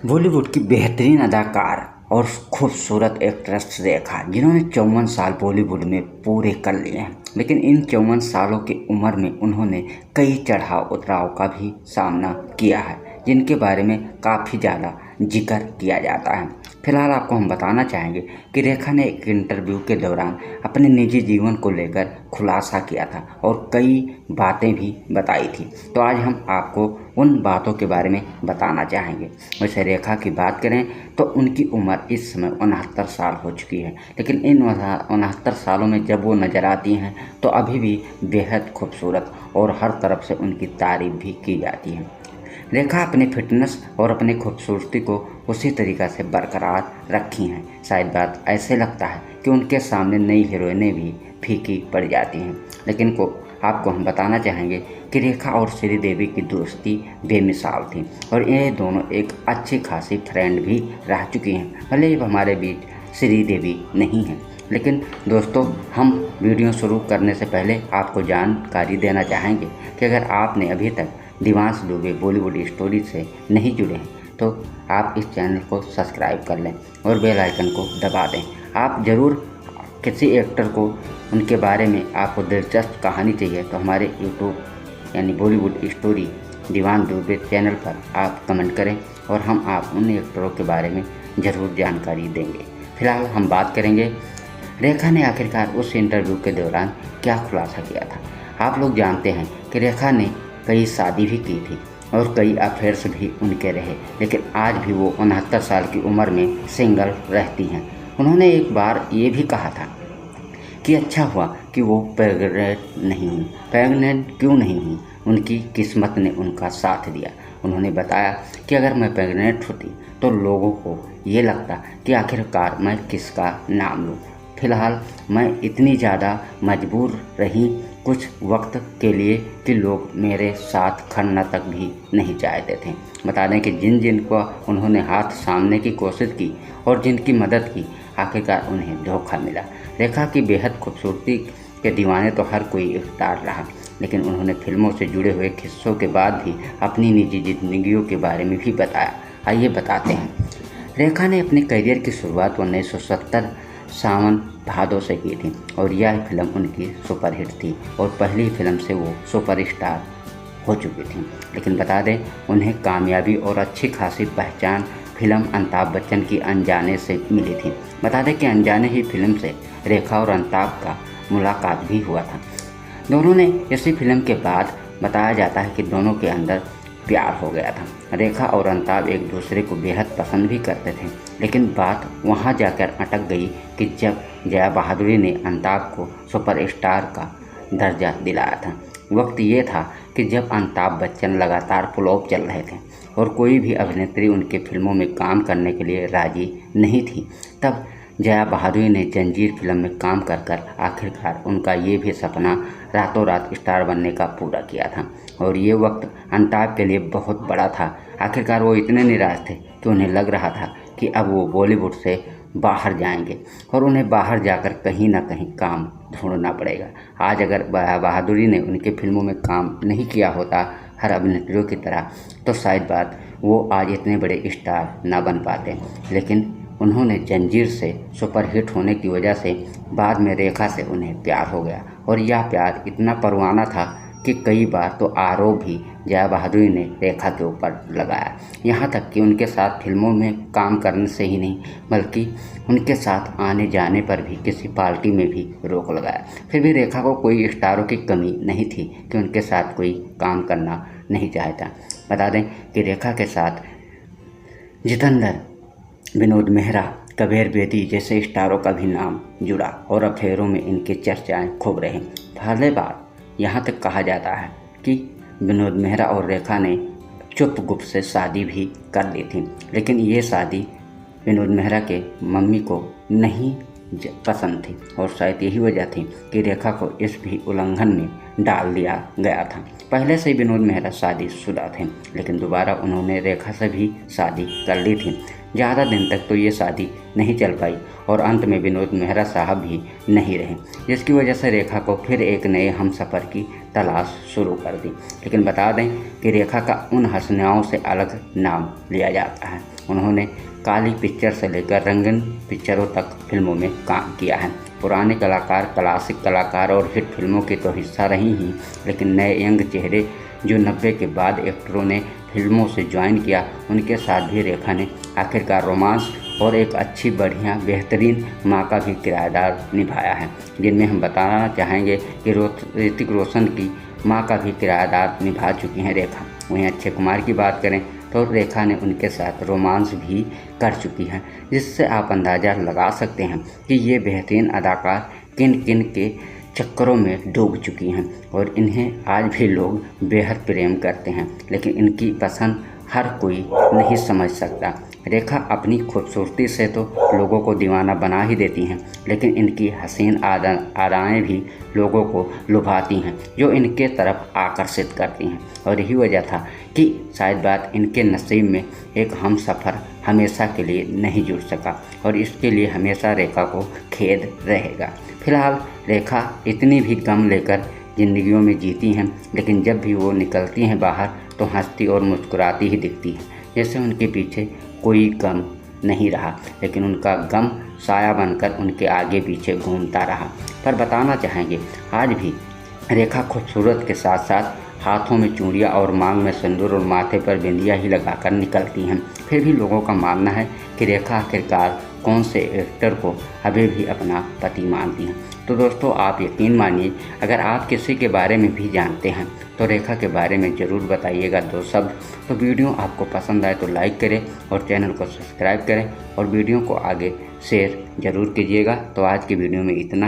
बॉलीवुड की बेहतरीन अदाकार और खूबसूरत एक्ट्रेस रेखा, जिन्होंने 54 साल बॉलीवुड में पूरे कर लिए हैं। लेकिन इन 54 सालों की उम्र में उन्होंने कई चढ़ाव उतराव का भी सामना किया है, जिनके बारे में काफ़ी ज़्यादा जिक्र किया जाता है। फिलहाल आपको हम बताना चाहेंगे कि रेखा ने एक इंटरव्यू के दौरान अपने निजी जीवन को लेकर खुलासा किया था और कई बातें भी बताई थी। तो आज हम आपको उन बातों के बारे में बताना चाहेंगे। वैसे रेखा की बात करें तो उनकी उम्र इस समय 69 साल हो चुकी है, लेकिन इन 69 सालों में जब वो नज़र आती हैं तो अभी भी बेहद खूबसूरत और हर तरफ से उनकी तारीफ भी की जाती है। रेखा अपनी फिटनेस और अपनी खूबसूरती को उसी तरीक़ा से बरकरार रखी हैं। शायद बात ऐसे लगता है कि उनके सामने नई हीरोइनें भी फीकी पड़ जाती हैं, लेकिन आपको हम बताना चाहेंगे कि रेखा और श्रीदेवी की दोस्ती बेमिसाल थी और ये दोनों एक अच्छी खासी फ्रेंड भी रह चुकी हैं। भले ही हमारे बीच श्रीदेवी नहीं है, लेकिन दोस्तों हम वीडियो शुरू करने से पहले आपको जानकारी देना चाहेंगे कि अगर आपने अभी तक दिवांश दुबे बॉलीवुड स्टोरी से नहीं जुड़े हैं तो आप इस चैनल को सब्सक्राइब कर लें और बेल आइकन को दबा दें। आप ज़रूर किसी एक्टर को उनके बारे में आपको दिलचस्प कहानी चाहिए तो हमारे यूट्यूब यानी बॉलीवुड स्टोरी दिवांश दुबे चैनल पर आप कमेंट करें और हम आप उन एक्टरों के बारे में ज़रूर जानकारी देंगे। फिलहाल हम बात करेंगे रेखा ने आखिरकार उस इंटरव्यू के दौरान क्या खुलासा किया था। आप लोग जानते हैं कि रेखा ने कई शादी भी की थी और कई अफेयर्स भी उनके रहे, लेकिन आज भी वो 69 साल की उम्र में सिंगल रहती हैं। उन्होंने एक बार ये भी कहा था कि अच्छा हुआ कि वो प्रेग्नेंट नहीं हुई। प्रेग्नेंट क्यों नहीं हुई? उनकी किस्मत ने उनका साथ दिया। उन्होंने बताया कि अगर मैं प्रेग्नेंट होती तो लोगों को ये लगता कि आखिरकार मैं किसका नाम लूँ। फिलहाल मैं इतनी ज़्यादा मजबूर रही कुछ वक्त के लिए कि लोग मेरे साथ खड़ना तक भी नहीं चाहते थे। बता दें कि जिन को उन्होंने हाथ सामने की कोशिश की और जिनकी मदद की, आखिरकार उन्हें धोखा मिला। रेखा की बेहद खूबसूरती के दीवाने तो हर कोई स्टार रहा, लेकिन उन्होंने फिल्मों से जुड़े हुए किस्सों के बाद भी अपनी निजी जिंदगियों के बारे में भी बताया। आइए बताते हैं। रेखा ने अपने करियर की शुरुआत 1970 सावन भादो से की थी और यह फिल्म उनकी सुपरहिट थी और पहली फिल्म से वो सुपरस्टार हो चुकी थी। लेकिन बता दें उन्हें कामयाबी और अच्छी खासी पहचान फिल्म अमिताभ बच्चन की अनजाने से मिली थी। बता दें कि अनजाने ही फिल्म से रेखा और अमिताभ का मुलाकात भी हुआ था। दोनों ने इसी फिल्म के बाद बताया जाता है कि दोनों के अंदर प्यार हो गया था। रेखा और अमिताभ एक दूसरे को बेहद पसंद भी करते थे, लेकिन बात वहां जाकर अटक गई कि जब जया बहादुरी ने अमिताभ को सुपरस्टार का दर्जा दिलाया था। वक्त ये था कि जब अमिताभ बच्चन लगातार फ्लॉप चल रहे थे और कोई भी अभिनेत्री उनके फिल्मों में काम करने के लिए राजी नहीं थी। तब जया बहादुरी ने जंजीर फिल्म में काम कर कर आखिरकार उनका ये भी सपना रातों रात स्टार बनने का पूरा किया था और ये वक्त अमिताभ के लिए बहुत बड़ा था। आखिरकार वो इतने निराश थे कि उन्हें लग रहा था कि अब वो बॉलीवुड से बाहर जाएंगे और उन्हें बाहर जाकर कहीं ना कहीं काम ढूंढना पड़ेगा। आज अगर बहादुरी ने उनके फिल्मों में काम नहीं किया होता हर अभिनेत्रियों की तरह, तो शायद बात वो आज इतने बड़े स्टार ना बन पाते। लेकिन उन्होंने जंजीर से सुपरहिट होने की वजह से बाद में रेखा से उन्हें प्यार हो गया और यह प्यार इतना परवाना था कि कई बार तो आरोप भी जया बहादुरी ने रेखा के ऊपर लगाया। यहाँ तक कि उनके साथ फिल्मों में काम करने से ही नहीं, बल्कि उनके साथ आने जाने पर भी किसी पार्टी में भी रोक लगाया। फिर भी रेखा को कोई स्टारों की कमी नहीं थी कि उनके साथ कोई काम करना नहीं चाहता। बता दें कि रेखा के साथ जितेंद्र, विनोद मेहरा, कबीर बेदी जैसे स्टारों का भी नाम जुड़ा और अफेयरों में इनकी चर्चाएं खूब रहीं। पहले बार यहाँ तक कहा जाता है कि विनोद मेहरा और रेखा ने चुप गुप से शादी भी कर ली थी, लेकिन ये शादी विनोद मेहरा के मम्मी को नहीं पसंद थी और शायद यही वजह थी कि रेखा को इस भी उल्लंघन में डाल दिया गया था। पहले से विनोद मेहरा शादीशुदा थे, लेकिन दोबारा उन्होंने रेखा से भी शादी कर ली थी। ज़्यादा दिन तक तो ये शादी नहीं चल पाई और अंत में विनोद मेहरा साहब भी नहीं रहे, जिसकी वजह से रेखा को फिर एक नए हमसफ़र की तलाश शुरू कर दी। लेकिन बता दें कि रेखा का उन हसीनाओं से अलग नाम लिया जाता है। उन्होंने काली पिक्चर से लेकर रंगीन पिक्चरों तक फिल्मों में काम किया है। पुराने कलाकार, क्लासिक कलाकार और हिट फिल्मों के तो हिस्सा रही ही, लेकिन नए यंग चेहरे जो 90 के बाद एक्टरों ने फिल्मों से ज्वाइन किया, उनके साथ भी रेखा ने आखिरकार रोमांस और एक अच्छी बढ़िया बेहतरीन माँ का भी किरदार निभाया है, जिनमें हम बताना चाहेंगे कि ऋतिक रोशन की माँ का भी किरदार निभा चुकी हैं रेखा। वहीं अक्षय कुमार की बात करें तो रेखा ने उनके साथ रोमांस भी कर चुकी हैं, जिससे आप अंदाज़ा लगा सकते हैं कि ये बेहतरीन अदाकार किन किन के चक्करों में डूब चुकी हैं और इन्हें आज भी लोग बेहद प्रेम करते हैं, लेकिन इनकी पसंद हर कोई नहीं समझ सकता। रेखा अपनी खूबसूरती से तो लोगों को दीवाना बना ही देती हैं, लेकिन इनकी हसीन अदाएँ भी लोगों को लुभाती हैं, जो इनके तरफ आकर्षित करती हैं। और यही वजह था कि शायद बात इनके नसीब में एक हमसफ़र हमेशा के लिए नहीं जुड़ सका और इसके लिए हमेशा रेखा को खेद रहेगा। फिलहाल रेखा इतनी भी गम लेकर ज़िंदगियों में जीती हैं, लेकिन जब भी वो निकलती हैं बाहर तो हंसती और मुस्कुराती ही दिखती हैं, जैसे उनके पीछे कोई गम नहीं रहा, लेकिन उनका गम साया बनकर उनके आगे पीछे घूमता रहा। पर बताना चाहेंगे आज भी रेखा खूबसूरत के साथ साथ हाथों में चूड़ियाँ और मांग में सिंदूर और माथे पर बिंदिया ही लगाकर निकलती हैं। फिर भी लोगों का मानना है कि रेखा आखिरकार कौन से एक्टर को अभी भी अपना पति मानती हैं। तो दोस्तों, आप यकीन मानिए, अगर आप किसी के बारे में भी जानते हैं तो रेखा के बारे में ज़रूर बताइएगा दो शब्द। तो वीडियो आपको पसंद आए तो लाइक करें और चैनल को सब्सक्राइब करें और वीडियो को आगे शेयर ज़रूर कीजिएगा। तो आज की वीडियो में इतना।